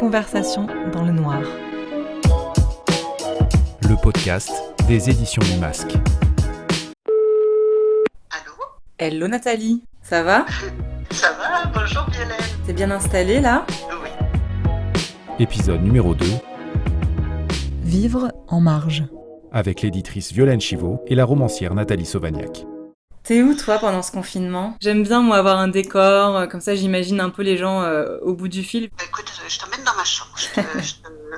Conversation dans le noir. Le podcast des éditions du Masque. Allô ? Hello Nathalie, ça va ? Ça va ? Bonjour Violaine. T'es bien installée là ? Oui. Épisode numéro 2, Vivre en marge. avec l'éditrice Violaine Chivot et la romancière Nathalie Sauvagnac. T'es où toi pendant ce confinement ? J'aime bien moi avoir un décor, comme ça j'imagine un peu les gens au bout du fil. Écoute, je t'emmène dans ma chambre.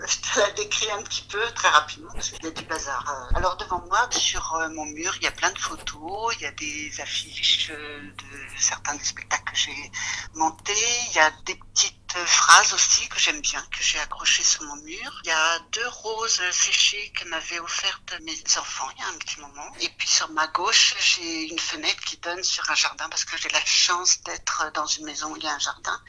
Je te la décris un petit peu très rapidement parce qu'il y a du bazar. Alors devant moi, sur mon mur, il y a plein de photos, il y a des affiches de certains des spectacles que j'ai montés, il y a des petites phrases aussi que j'aime bien, que j'ai accrochées sur mon mur. Il y a 2 roses séchées que m'avaient offertes mes enfants il y a un petit moment. Et puis sur ma gauche, j'ai une fenêtre qui donne sur un jardin parce que j'ai la chance d'être dans une maison où il y a un jardin.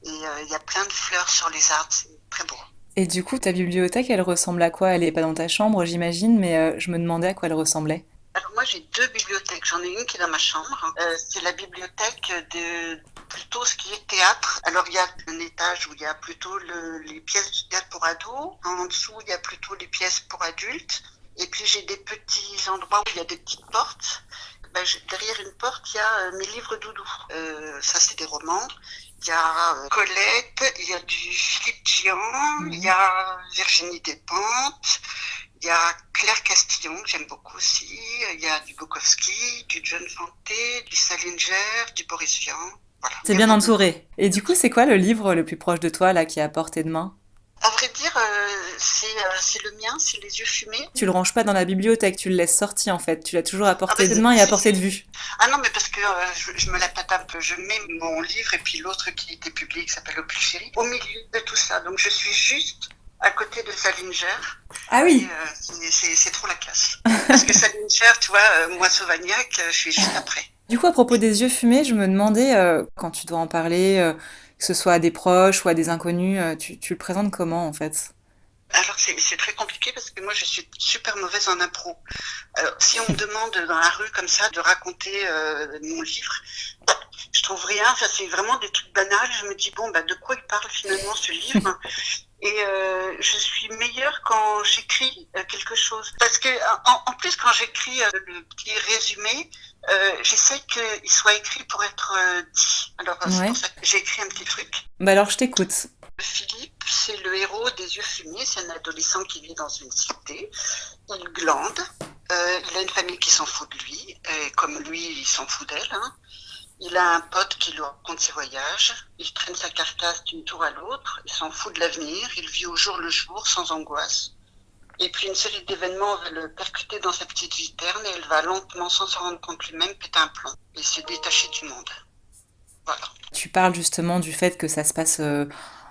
Et il y a plein de fleurs sur les arbres, c'est très beau. Et du coup ta bibliothèque elle ressemble à quoi ? Elle est pas dans ta chambre j'imagine, mais je me demandais à quoi elle ressemblait. Alors moi j'ai 2 bibliothèques, j'en ai une qui est dans ma chambre, c'est la bibliothèque de plutôt ce qui est théâtre. Alors il y a un étage où il y a plutôt les pièces de théâtre pour ados, en dessous il y a plutôt les pièces pour adultes, et puis j'ai des petits endroits où il y a des petites portes. Derrière une porte il y a mes livres doudou, ça c'est des romans. Il y a Colette, il y a du Philippe Gian, il y a Virginie Despentes, il y a Claire Castillon, que j'aime beaucoup aussi, il y a du Bukowski, du John Fante, du Salinger, du Boris Vian. Voilà. T'es bien entourée. Et du coup c'est quoi le livre le plus proche de toi là qui est à portée de main ? À vrai dire, c'est le mien, c'est Les Yeux Fumés. Tu le ranges pas dans la bibliothèque, tu le laisses sortir en fait, tu l'as toujours à portée de main et à portée de vue. Ah non, mais parce que je me la pète un peu. Je mets mon livre et puis l'autre qui était publié, qui s'appelle Au plus chéri, au milieu de tout ça. Donc je suis juste à côté de Salinger. Ah oui. Et, c'est trop la classe. Parce que Salinger, tu vois, moi Sauvagnac, je suis juste après. Du coup, à propos des yeux fumés, je me demandais, quand tu dois en parler, que ce soit à des proches ou à des inconnus, tu le présentes comment en fait ? Alors c'est très compliqué parce que moi je suis super mauvaise en impro. Alors si on me demande dans la rue comme ça de raconter mon livre, je trouve rien. Enfin c'est vraiment des trucs banals. Je me dis de quoi il parle finalement ce livre ? Et je suis meilleure quand j'écris quelque chose. Parce que en plus quand j'écris le petit résumé, j'essaie qu'il soit écrit pour être dit. Alors c'est pour ça que j'ai écrit un petit truc. Alors je t'écoute. Philippe, c'est le héros des Yeux Fumés, c'est un adolescent qui vit dans une cité, il glande, il a une famille qui s'en fout de lui, et comme lui, il s'en fout d'elle. Il a un pote qui lui raconte ses voyages, il traîne sa carcasse d'une tour à l'autre, il s'en fout de l'avenir, il vit au jour le jour, sans angoisse. Et puis une série d'événements va le percuter dans sa petite vie terne, et il va lentement, sans s'en rendre compte lui-même, péter un plomb, et se détacher du monde. Voilà. Tu parles justement du fait que ça se passe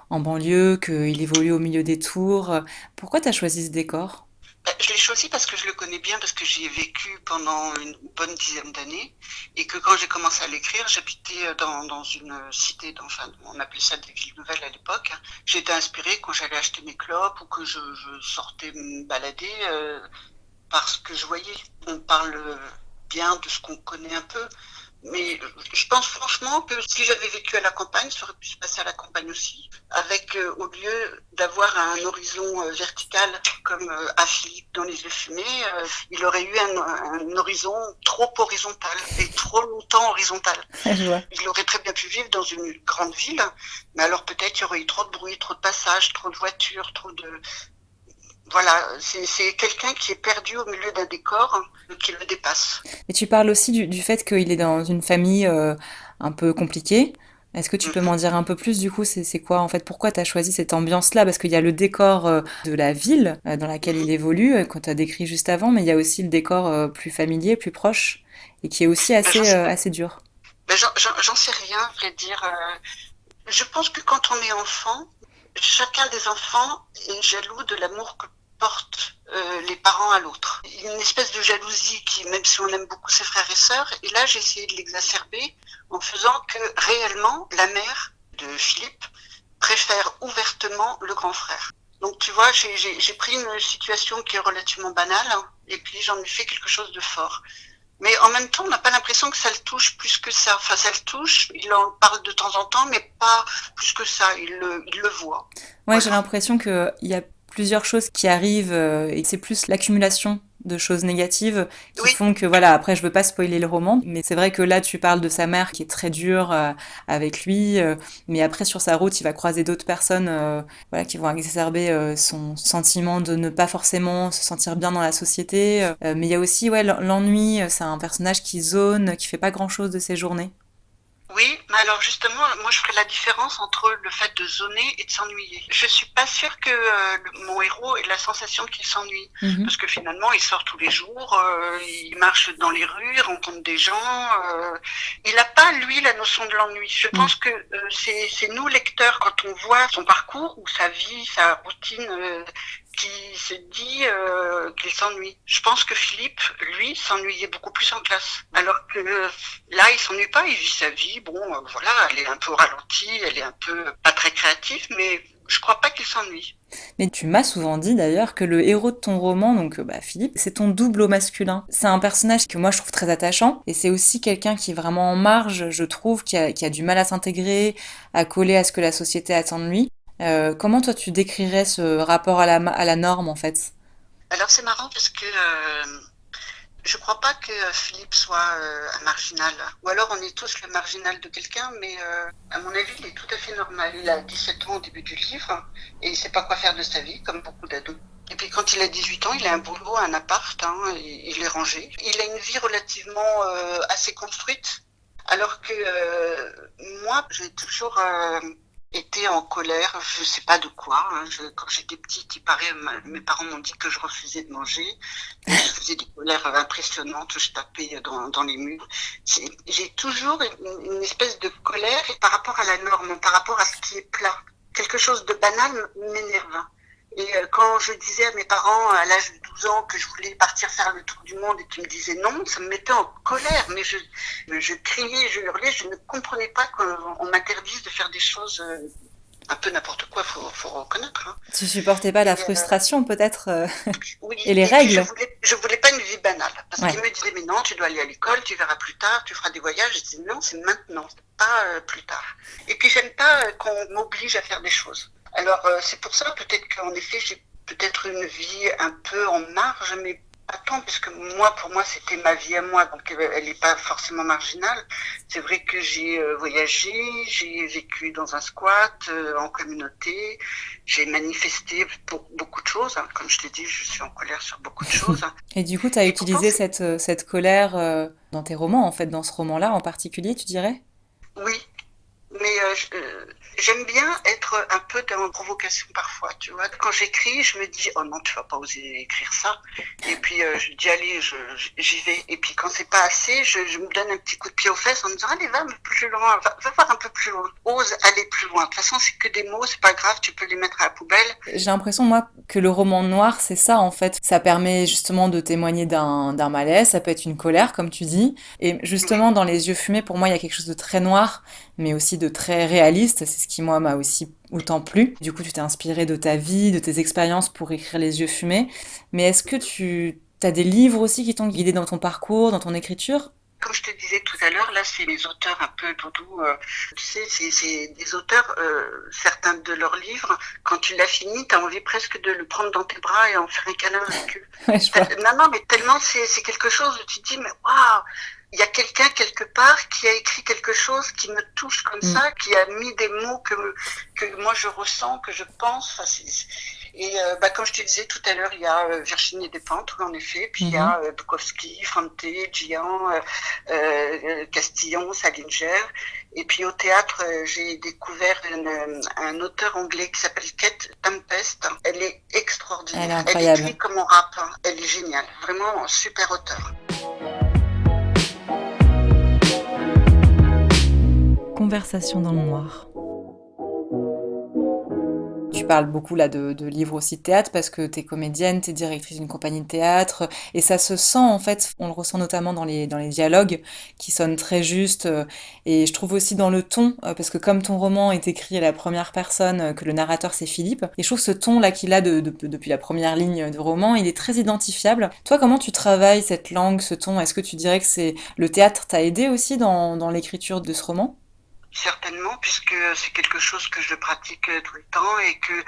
en banlieue, qu'il évolue au milieu des tours. Pourquoi tu as choisi ce décor ? Je l'ai choisi parce que je le connais bien, parce que j'y ai vécu pendant une bonne dizaine d'années, et que quand j'ai commencé à l'écrire, j'habitais dans une cité, on appelait ça des villes nouvelles à l'époque. J'étais inspirée quand j'allais acheter mes clopes ou que je sortais me balader parce que je voyais. On parle bien de ce qu'on connaît un peu. Mais je pense franchement que si j'avais vécu à la campagne, ça aurait pu se passer à la campagne aussi. Avec, au lieu d'avoir un horizon vertical comme à Philippe dans Les Yeux Fumés, il aurait eu un horizon trop horizontal et trop longtemps horizontal. Il aurait très bien pu vivre dans une grande ville, mais alors peut-être il y aurait eu trop de bruit, trop de passages, trop de voitures, trop de... Voilà, c'est quelqu'un qui est perdu au milieu d'un décor qui le dépasse. Et tu parles aussi du fait qu'il est dans une famille un peu compliquée. Est-ce que tu peux m'en dire un peu plus du coup ? C'est quoi en fait ? Pourquoi tu as choisi cette ambiance-là ? Parce qu'il y a le décor de la ville dans laquelle il évolue, qu'on tu as décrit juste avant, mais il y a aussi le décor plus familier, plus proche, et qui est aussi assez dur. J'en sais rien, à vrai dire. Je pense que quand on est enfant, chacun des enfants est jaloux de l'amour que portent les parents à l'autre. Une espèce de jalousie qui, même si on aime beaucoup ses frères et sœurs, et là j'ai essayé de l'exacerber en faisant que réellement la mère de Philippe préfère ouvertement le grand frère. Donc tu vois, j'ai pris une situation qui est relativement banale et puis j'en ai fait quelque chose de fort. Mais en même temps, on n'a pas l'impression que ça le touche plus que ça. Enfin, ça le touche, il en parle de temps en temps, mais pas plus que ça, il le voit. Ouais, j'ai Voilà. l'impression qu'il y a plusieurs choses qui arrivent et que c'est plus l'accumulation de choses négatives qui Oui, font que voilà, après je veux pas spoiler le roman, mais c'est vrai que là tu parles de sa mère qui est très dure avec lui, mais après sur sa route il va croiser d'autres personnes voilà, qui vont exacerber son sentiment de ne pas forcément se sentir bien dans la société. Mais il y a aussi ouais, l'ennui, c'est un personnage qui zone, qui fait pas grand chose de ses journées. oui, mais alors justement, moi je ferais la différence entre le fait de zoner et de s'ennuyer. Je suis pas sûre que mon héros ait la sensation qu'il s'ennuie, Mhm. parce que finalement il sort tous les jours, il marche dans les rues, il rencontre des gens. Il n'a pas lui la notion de l'ennui. Je Mm. pense que c'est nous lecteurs quand on voit son parcours ou sa vie, sa routine. Qui se dit qu'il s'ennuie. Je pense que Philippe, lui, s'ennuyait beaucoup plus en classe. Alors que là, il s'ennuie pas, il vit sa vie. Bon, voilà, elle est un peu au ralenti, elle est un peu pas très créative, mais je crois pas qu'il s'ennuie. Mais tu m'as souvent dit d'ailleurs que le héros de ton roman, donc bah, Philippe, c'est ton double au masculin. C'est un personnage que moi je trouve très attachant et c'est aussi quelqu'un qui est vraiment en marge, je trouve, qui a du mal à s'intégrer, à coller à ce que la société attend de lui. Comment toi tu décrirais ce rapport à la norme en fait? Alors c'est marrant parce que je crois pas que Philippe soit un marginal. Ou alors on est tous le marginal de quelqu'un, mais à mon avis, il est tout à fait normal. Il a 17 ans au début du livre et il sait pas quoi faire de sa vie, comme beaucoup d'ados. Et puis quand il a 18 ans, il a un boulot, un appart, hein, et il est rangé. Il a une vie relativement assez construite, alors que moi, j'ai toujours été en colère, je sais pas de quoi. Hein. Quand j'étais petite, il paraît, mes parents m'ont dit que je refusais de manger. Et je faisais des colères impressionnantes, je tapais dans les murs. J'ai toujours une espèce de colère par rapport à la norme, par rapport à ce qui est plat. Quelque chose de banal m'énerve. Et quand je disais à mes parents à l'âge de 12 ans que je voulais partir faire le tour du monde et qu'ils me disaient non, ça me mettait en colère. Mais je criais, je hurlais, je ne comprenais pas qu'on m'interdise de faire des choses un peu n'importe quoi, faut reconnaître. Hein. Tu supportais pas la Et, frustration peut-être oui, et les et puis règles? je voulais pas une vie banale. Parce Ouais. qu'ils me disaient, mais non, tu dois aller à l'école, tu verras plus tard, tu feras des voyages. Je disais, non, c'est maintenant, c'est pas plus tard. Et puis j'aime pas qu'on m'oblige à faire des choses. Alors c'est pour ça peut-être qu'en effet j'ai peut-être une vie un peu en marge, mais pas tant, parce que moi, pour moi, c'était ma vie à moi, donc elle n'est pas forcément marginale. C'est vrai que j'ai voyagé, j'ai vécu dans un squat, en communauté, j'ai manifesté pour beaucoup de choses. Hein. Comme je t'ai dit, je suis en colère sur beaucoup de choses. Et du coup, tu as Et pourtant, utilisé cette colère dans tes romans, en fait, dans ce roman-là en particulier, tu dirais? oui, mais j'aime bien être un peu dans la provocation parfois, tu vois. Quand j'écris, je me dis, oh non, tu vas pas oser écrire ça. Et puis je dis, allez, j'y vais. Et puis quand c'est pas assez, je me donne un petit coup de pied aux fesses en me disant, allez, va un peu plus loin, va voir un peu plus loin. Ose aller plus loin. De toute façon, c'est que des mots, c'est pas grave, tu peux les mettre à la poubelle. J'ai l'impression, moi, que le roman noir, c'est ça, en fait. Ça permet justement de témoigner d'un malaise, ça peut être une colère, comme tu dis. Et Oui, justement, dans Les yeux fumés, pour moi, il y a quelque chose de très noir, mais aussi de très réaliste. C'est ce qui, moi, m'a aussi autant plu. Du coup, tu t'es inspiré de ta vie, de tes expériences pour écrire Les yeux fumés. Mais est-ce que tu as des livres aussi qui t'ont guidé dans ton parcours, dans ton écriture? comme je te disais tout à l'heure, là, c'est les auteurs un peu doudou. Tu sais, c'est des auteurs, certains de leurs livres, quand tu l'as fini, tu as envie presque de le prendre dans tes bras et en faire un câlin avec eux. Ouais, je vois. Non, non, mais tellement c'est quelque chose où tu te dis, mais waouh, il y a quelqu'un quelque part qui a écrit quelque chose qui me touche comme Mm. ça, qui a mis des mots que moi je ressens, que je pense. Enfin, et comme je te disais tout à l'heure, il y a Virginie Despentes, en effet, puis il y Mhm. a Bukowski, Fante, Gian, Castillon, Salinger. Et puis au théâtre, j'ai découvert un auteur anglais qui s'appelle Kate Tempest. Elle est Elle est extraordinaire. Elle incroyable. écrit comme on rappe. Hein. Elle est géniale. Vraiment un super auteur. Conversation dans le noir. Tu parles beaucoup là de livres aussi de théâtre parce que t'es comédienne, t'es directrice d'une compagnie de théâtre et ça se sent en fait, on le ressent notamment dans les dialogues qui sonnent très justes et je trouve aussi dans le ton parce que comme ton roman est écrit à la première personne, que le narrateur c'est Philippe et je trouve ce ton là qu'il a depuis la première ligne de roman, il est très identifiable. Toi, comment tu travailles cette langue, ce ton? Est-ce que tu dirais que c'est le théâtre t'a aidé aussi dans l'écriture de ce roman? certainement, puisque c'est quelque chose que je pratique tout le temps et que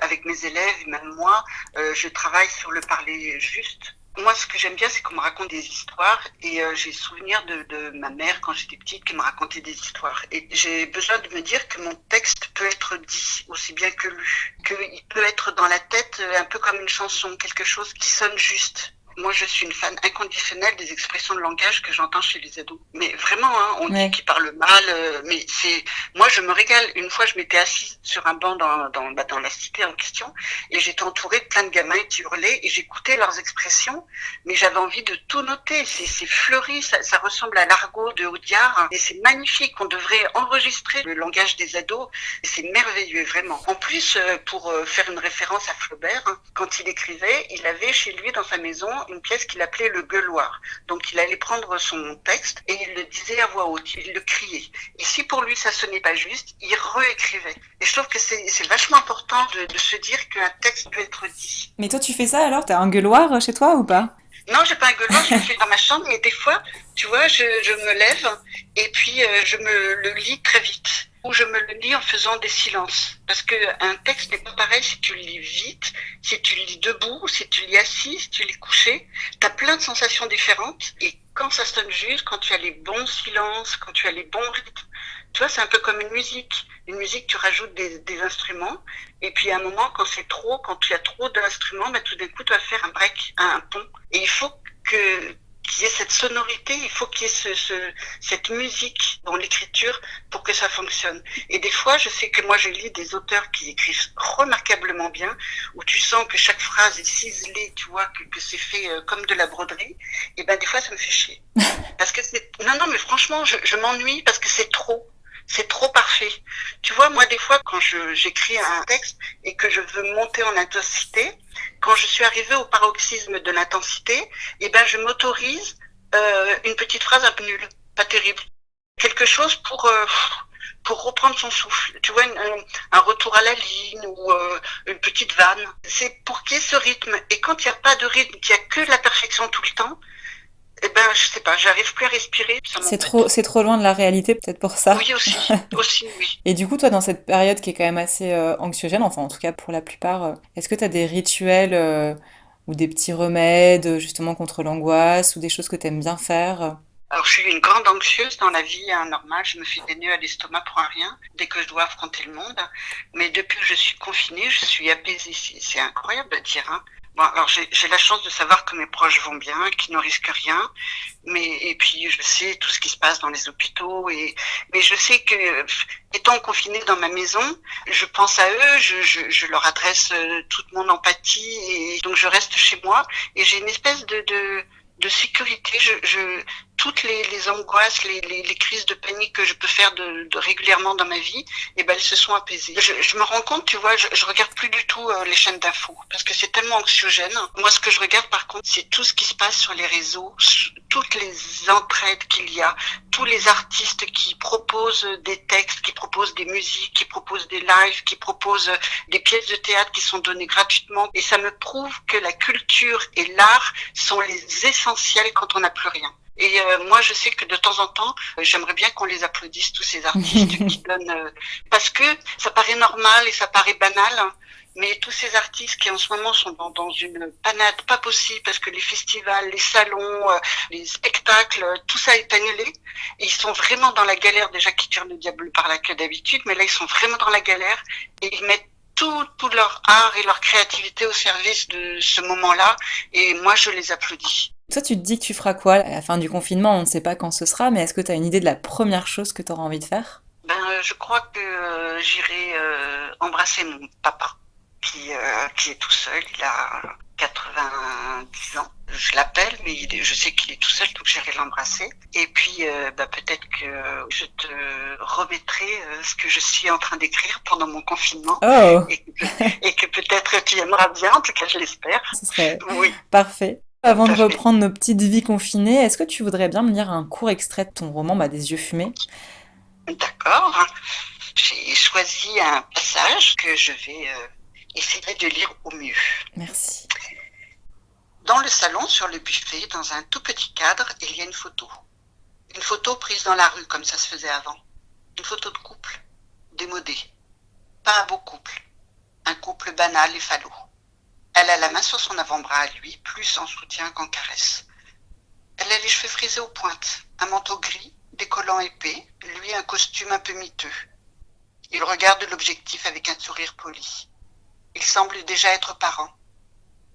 avec mes élèves, et même moi, je travaille sur le parler juste. Moi, ce que j'aime bien, c'est qu'on me raconte des histoires et j'ai souvenir de ma mère quand j'étais petite qui me racontait des histoires. Et j'ai besoin de me dire que mon texte peut être dit aussi bien que lu, qu'il peut être dans la tête un peu comme une chanson, quelque chose qui sonne juste. Moi, je suis une fan inconditionnelle des expressions de langage que j'entends chez les ados. Mais vraiment, hein, on dit Ouais. qu'ils parlent mal, mais c'est, moi, je me régale. Une fois, je m'étais assise sur un banc dans la cité en question, et j'étais entourée de plein de gamins qui hurlaient, et j'écoutais leurs expressions, mais j'avais envie de tout noter. C'est fleuri, ça ressemble à l'argot de Audiard, et c'est magnifique. On devrait enregistrer le langage des ados, et c'est merveilleux, vraiment. En plus, pour faire une référence à Flaubert, hein, quand il écrivait, il avait chez lui dans sa maison une pièce qu'il appelait le gueuloir. Donc il allait prendre son texte et il le disait à voix haute, il le criait. Et si pour lui ça sonnait pas juste, il réécrivait. Et je trouve que c'est vachement important de se dire qu'un texte peut être dit. Mais toi, tu fais ça alors? T'as un gueuloir chez toi ou pas? Non, j'ai pas un gueuloir, je le fais dans ma chambre, mais des fois, tu vois, je me lève et puis je me le lis très vite. Ou je me le lis en faisant des silences. Parce que un texte n'est pas pareil si tu le lis vite, si tu le lis debout, si tu le lis assis, si tu le lis couché. T'as plein de sensations différentes. Et quand ça sonne juste, quand tu as les bons silences, quand tu as les bons rythmes, tu vois, c'est un peu comme une musique. Une musique, tu rajoutes des instruments. Et puis à un moment, quand c'est trop, quand tu as trop d'instruments, bah, tout d'un coup, tu vas faire un break, un pont. Et il faut que qu'il y ait cette sonorité, il faut qu'il y ait cette musique dans l'écriture pour que ça fonctionne. Et des fois, je sais que moi, je lis des auteurs qui écrivent remarquablement bien, où tu sens que chaque phrase est ciselée, tu vois, que c'est fait comme de la broderie. Et ben des fois, ça me fait chier. Parce que c'est... Non, mais franchement, je m'ennuie parce que c'est trop. C'est trop parfait. Tu vois, moi, des fois, quand j'écris un texte et que je veux monter en intensité, quand je suis arrivée au paroxysme de l'intensité, eh ben, je m'autorise une petite phrase un peu nulle, pas terrible. Quelque chose pour reprendre son souffle. Tu vois, un retour à la ligne ou une petite vanne. C'est pour qu'il y ait ce rythme. Et quand il n'y a pas de rythme, qu'il n'y a que de la perfection tout le temps, eh ben, je sais pas, j'arrive plus à respirer, ça m'embête. C'est trop loin de la réalité, peut-être pour ça. Oui, aussi, oui. Et du coup, toi, dans cette période qui est quand même assez anxiogène, enfin en tout cas pour la plupart, est-ce que tu as des rituels ou des petits remèdes justement contre l'angoisse ou des choses que tu aimes bien faire? Alors, je suis une grande anxieuse dans la vie, hein, normale. Je me fais des nœuds à l'estomac pour un rien, dès que je dois affronter le monde. Mais depuis que je suis confinée, je suis apaisée. C'est incroyable à dire, hein. Bon, alors j'ai la chance de savoir que mes proches vont bien, qu'ils ne risquent rien. Et puis, je sais tout ce qui se passe dans les hôpitaux. Mais je sais que, étant confinée dans ma maison, je pense à eux, je leur adresse toute mon empathie. Et donc, je reste chez moi. Et j'ai une espèce de sécurité. Toutes les angoisses, les crises de panique que je peux faire de régulièrement dans ma vie, eh ben, elles se sont apaisées. Je me rends compte, tu vois, je regarde plus du tout les chaînes d'infos parce que c'est tellement anxiogène. Moi, ce que je regarde, par contre, c'est tout ce qui se passe sur les réseaux, toutes les entraides qu'il y a, tous les artistes qui proposent des textes, qui proposent des musiques, qui proposent des lives, qui proposent des pièces de théâtre qui sont données gratuitement. Et ça me prouve que la culture et l'art sont les essentiels quand on n'a plus rien. Et moi, je sais que de temps en temps, j'aimerais bien qu'on les applaudisse, tous ces artistes qui donnent... parce que ça paraît normal et ça paraît banal, hein, mais tous ces artistes qui en ce moment sont dans une panade pas possible parce que les festivals, les salons, les spectacles, tout ça est annulé. Et ils sont vraiment dans la galère, déjà qui tirent le diable par la queue d'habitude, mais là, ils sont vraiment dans la galère et ils mettent tout leur art et leur créativité au service de ce moment-là. Et moi, je les applaudis. Toi, tu te dis que tu feras quoi à la fin du confinement? On ne sait pas quand ce sera, mais est-ce que tu as une idée de la première chose que tu auras envie de faire? Ben, je crois que j'irai embrasser mon papa, qui est tout seul. Il a 90 ans. Je l'appelle, mais je sais qu'il est tout seul, donc j'irai l'embrasser. Et puis, peut-être que je te remettrai ce que je suis en train d'écrire pendant mon confinement. Oh, Et que peut-être tu aimeras bien, en tout cas, je l'espère. ce serait Oui, parfait. tout Avant de à fait. reprendre nos petites vies confinées, est-ce que tu voudrais bien me lire un court extrait de ton roman, Des yeux fumés? D'accord. J'ai choisi un passage que je vais essayer de lire au mieux. Merci. Dans le salon, sur le buffet, dans un tout petit cadre, il y a une photo. Une photo prise dans la rue, comme ça se faisait avant. Une photo de couple, démodé. Pas un beau couple. Un couple banal et falot. Elle a la main sur son avant-bras à lui, plus en soutien qu'en caresse. Elle a les cheveux frisés aux pointes, un manteau gris, des collants épais, lui un costume un peu miteux. Il regarde l'objectif avec un sourire poli. Il semble déjà être parent.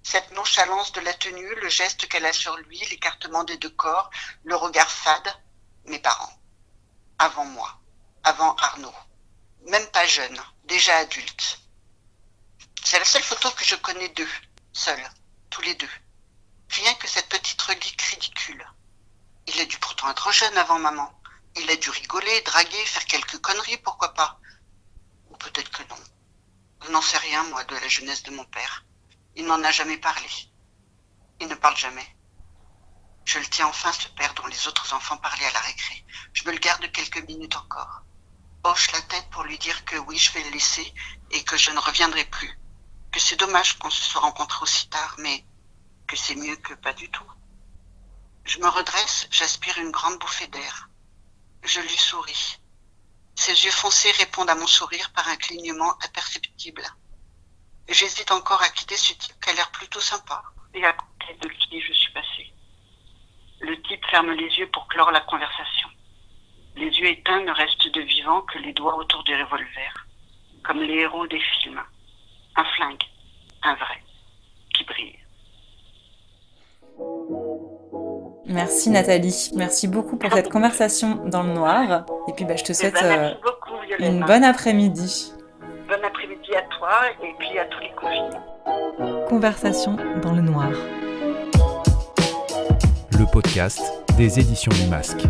Cette nonchalance de la tenue, le geste qu'elle a sur lui, l'écartement des deux corps, le regard fade, mes parents. Avant moi, avant Arnaud. Même pas jeune, déjà adulte. C'est la seule photo que je connais d'eux, seuls, tous les deux. Rien que cette petite relique ridicule. Il a dû pourtant être jeune avant maman. Il a dû rigoler, draguer, faire quelques conneries, pourquoi pas. Ou peut-être que non. Je n'en sais rien, moi, de la jeunesse de mon père. Il n'en a jamais parlé. Il ne parle jamais. Je le tiens enfin, ce père dont les autres enfants parlaient à la récré. Je me le garde quelques minutes encore. Hoche la tête pour lui dire que oui, je vais le laisser et que je ne reviendrai plus. Que c'est dommage qu'on se soit rencontrés aussi tard, mais que c'est mieux que pas du tout. Je me redresse, j'aspire une grande bouffée d'air. Je lui souris. Ses yeux foncés répondent à mon sourire par un clignement imperceptible. J'hésite encore à quitter ce type qui a l'air plutôt sympa et à côté de qui je suis passée. Le type ferme les yeux pour clore la conversation. Les yeux éteints ne restent de vivants que les doigts autour du revolver, comme les héros des films. Un flingue, un vrai, qui brille. Merci Nathalie, merci beaucoup pour cette conversation dans le noir. Et puis je te souhaite Merci beaucoup, Violaine. une bonne après-midi. Bon après-midi à toi et puis à tous les confinés. Conversation dans le noir. Le podcast des éditions du Masque.